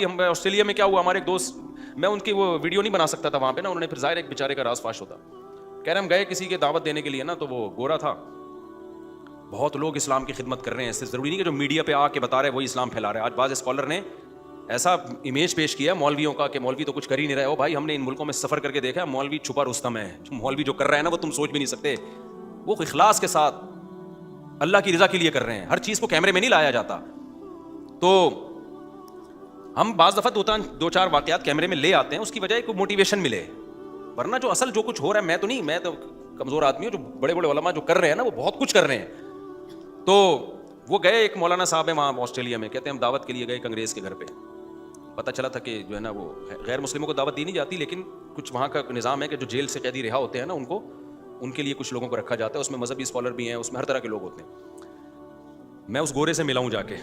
ہم آسٹریلیا میں کیا ہوا, ہمارے ایک دوست, میں ان کی وہ ویڈیو نہیں بنا سکتا تھا وہاں پہ نا, انہوں نے پھر ظاہر ایک بیچارے کا راز فاش ہوتا. کہہ رہے ہم گئے کسی کے دعوت دینے کے لیے نا, تو وہ گورا تھا. بہت لوگ اسلام کی خدمت کر رہے ہیں, اس سے ضروری نہیں کہ جو میڈیا پہ آ کے بتا رہے وہی اسلام پھیلا رہے ہیں. آج بعض اسکالر نے ایسا امیج پیش کیا مولویوں کا کہ مولوی تو کچھ کر ہی نہیں رہے. او بھائی, ہم نے ان ملکوں میں سفر کر کے دیکھا, مولوی چھپا رستم ہے. مولوی جو کر رہا ہے نا وہ تم سوچ بھی نہیں سکتے. وہ اخلاص کے ساتھ اللہ کی رضا کے لیے کر رہے ہیں. ہر چیز کو کیمرے میں نہیں لایا جاتا. تو ہم بعض دفعہ دو چار واقعات کیمرے میں لے آتے ہیں, اس کی وجہ کو موٹیویشن ملے, ورنہ جو اصل جو کچھ ہو رہا ہے, میں تو کمزور آدمی ہوں. جو بڑے بڑے علماء جو کر رہے ہیں نا وہ بہت کچھ کر رہے ہیں. تو وہ گئے, ایک مولانا صاحب ہیں وہاں آسٹریلیا میں, کہتے ہیں ہم دعوت کے لیے گئے ایک انگریز کے گھر پہ. پتہ چلا تھا کہ جو ہے نا وہ غیر مسلموں کو دعوت دی نہیں جاتی, لیکن کچھ وہاں کا نظام ہے کہ جو جیل سے قیدی رہا ہوتے ہیں نا ان کے لیے کچھ لوگوں کو رکھا جاتا ہے. اس میں مذہبی اسکالر بھی ہیں, اس میں ہر طرح کے لوگ ہوتے ہیں. میں اس گورے سے ملا ہوں جا کے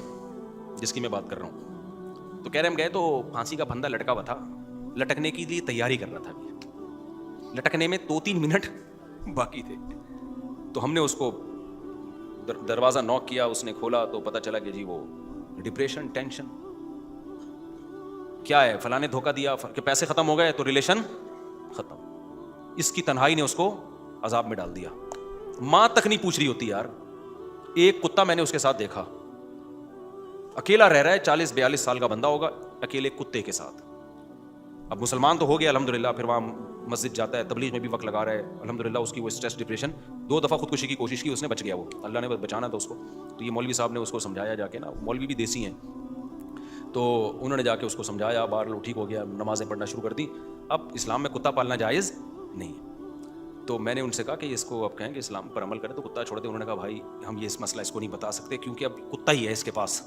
جس کی میں بات کر رہا ہوں. تو کہہ رہے ہم گئے تو پھانسی کا پھندا لٹکا ہوا تھا, لٹکنے کے لیے تیاری کر رہا تھا. لٹکنے میں 2-3 منٹ باقی تھے. تو ہم نے اس کو دروازہ نوک کیا, اس نے کھولا تو پتہ چلا کہ جی وہ ڈپریشن, ٹینشن کیا ہے, فلاں نے دھوکہ دیا کہ پیسے ختم ہو گئے تو ریلیشن ختم. اس کی تنہائی نے اس کو عذاب میں ڈال دیا. ماں تک نہیں پوچھ رہی ہوتی یار. ایک کتا میں نے اس کے ساتھ دیکھا, اکیلا رہ رہا ہے, 40-42 سال کا بندہ ہوگا, اکیلے کتے کے ساتھ. اب مسلمان تو ہو گیا الحمدللہ, پھر وہاں مسجد جاتا ہے, تبلیغ میں بھی وقت لگا رہا ہے الحمدللہ. اس کی وہ اسٹریس ڈپریشن, 2 دفعہ خودکشی کی کوشش کی, اس نے بچ گیا, وہ اللہ نے بچانا تھا اس کو. تو یہ مولوی صاحب نے اس کو سمجھایا جا کے نا, مولوی بھی دیسی ہیں, تو انہوں نے جا کے اس کو سمجھایا, بار لو ٹھیک ہو گیا, نمازیں پڑھنا شروع کر دی. اب اسلام میں کتا پالنا جائز نہیں. تو میں نے ان سے کہا کہ اس کو اب کہیں کہ اسلام پر عمل کریں تو کتا چھوڑ دیں. انہوں نے کہا بھائی ہم یہ اس مسئلہ اس کو نہیں بتا سکتے کیونکہ اب کتا ہی ہے اس کے پاس.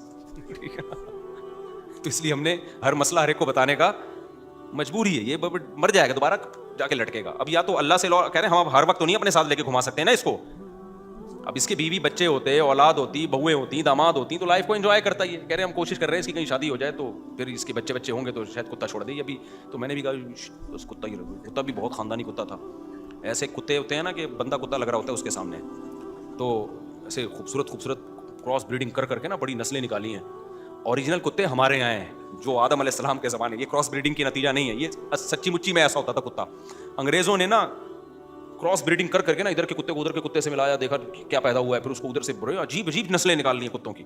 تو اس لیے ہم نے ہر مسئلہ ہر ایک کو بتانے کا مجبوری ہے. یہ مر جائے گا دوبارہ جا کے لٹکے گا. اب یا تو اللہ سے کہہ رہے ہیں ہم ہر وقت تو نہیں اپنے ساتھ لے کے گھما سکتے ہیں نا اس کو. اب اس کے بیوی بچے ہوتے, اولاد ہوتی, بہویں ہوتی, داماد ہوتی, تو لائف کو انجوائے کرتا ہی ہے. کہہ رہے ہیں ہم کوشش کر رہے ہیں اس کی کہیں شادی ہو جائے تو پھر اس کے بچے ہوں گے تو شاید کتا چھوڑ دے. ابھی تو میں نے بھی کہا اس کتا ہی رکھو. کتا بھی بہت خاندانی کتا تھا. ایسے کتے ہوتے ہیں نا کہ بندہ کتا لگ رہا ہوتا ہے اس کے سامنے. تو ایسے خوبصورت کراس بریڈنگ کر کے نا بڑی نسلیں نکالی ہیں. اوریجنل کتے ہمارے یہاں ہیں جو آدم علیہ السلام کے زمانے, یہ کراس بریڈنگ کی نتیجہ نہیں ہے. یہ سچی مچی میں ایسا ہوتا تھا کتا. انگریزوں نے نا کراس بریڈنگ کر کے نا ادھر کے کتے کو ادھر کے کتے سے ملایا, دیکھا کیا پیدا ہوا ہے, پھر اس کو ادھر سے بڑے عجیب نسلیں نکال لی ہیں کتوں کی.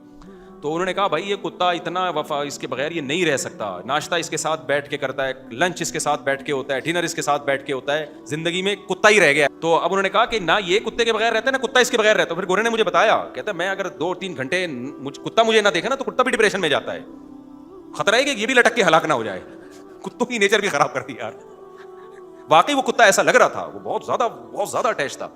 تو انہوں نے کہا بھائی یہ کتا اتنا وفا, اس کے بغیر یہ نہیں رہ سکتا. ناشتہ اس کے ساتھ بیٹھ کے کرتا ہے, لنچ اس کے ساتھ بیٹھ کے ہوتا ہے, ڈنر اس کے ساتھ بیٹھ کے ہوتا ہے, زندگی میں کتا ہی رہ گیا. تو اب انہوں نے کہا کہ نہ یہ کتے کے بغیر رہتا ہے, نہ کتا اس کے بغیر رہتا ہے. پھر گورے نے مجھے بتایا, کہتا ہے میں اگر 2-3 گھنٹے کتا مجھے نہ دیکھے نا تو کتا بھی ڈپریشن میں جاتا ہے. خطرہ ہے کہ یہ بھی لٹک کے ہلاک نہ ہو جائے. کتوں کی نیچر بھی خراب کر دی یار. واقعی وہ کتا ایسا لگ رہا تھا, وہ بہت زیادہ اٹیچ تھا.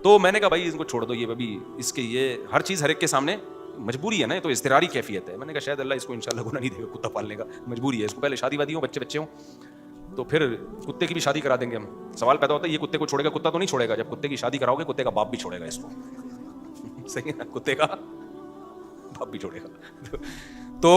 تو میں نے کہا بھائی اس کو چھوڑ دو, یہ ابھی اس کے یہ ہر چیز ہر ایک کے سامنے مجبوری ہے نا, تو اضطراری کیفیت ہے. میں نے کہا شاید اللہ اس کو انشاءاللہ گناہ نہیں دے گا کتا پالنے کا, مجبوری ہے. اس کو پہلے شادی وادی ہوں, بچے ہوں, تو پھر کتے کی بھی شادی کرا دیں گے ہم. سوال پیدا ہوتا ہے یہ کتے کو چھوڑے گا, کتا تو نہیں چھوڑے گا. جب کتے کی شادی کراؤ گے کتے کا باپ بھی چھوڑے گا اس کو. صحیح ہے نا, کتے کا باپ بھی چھوڑے گا. تو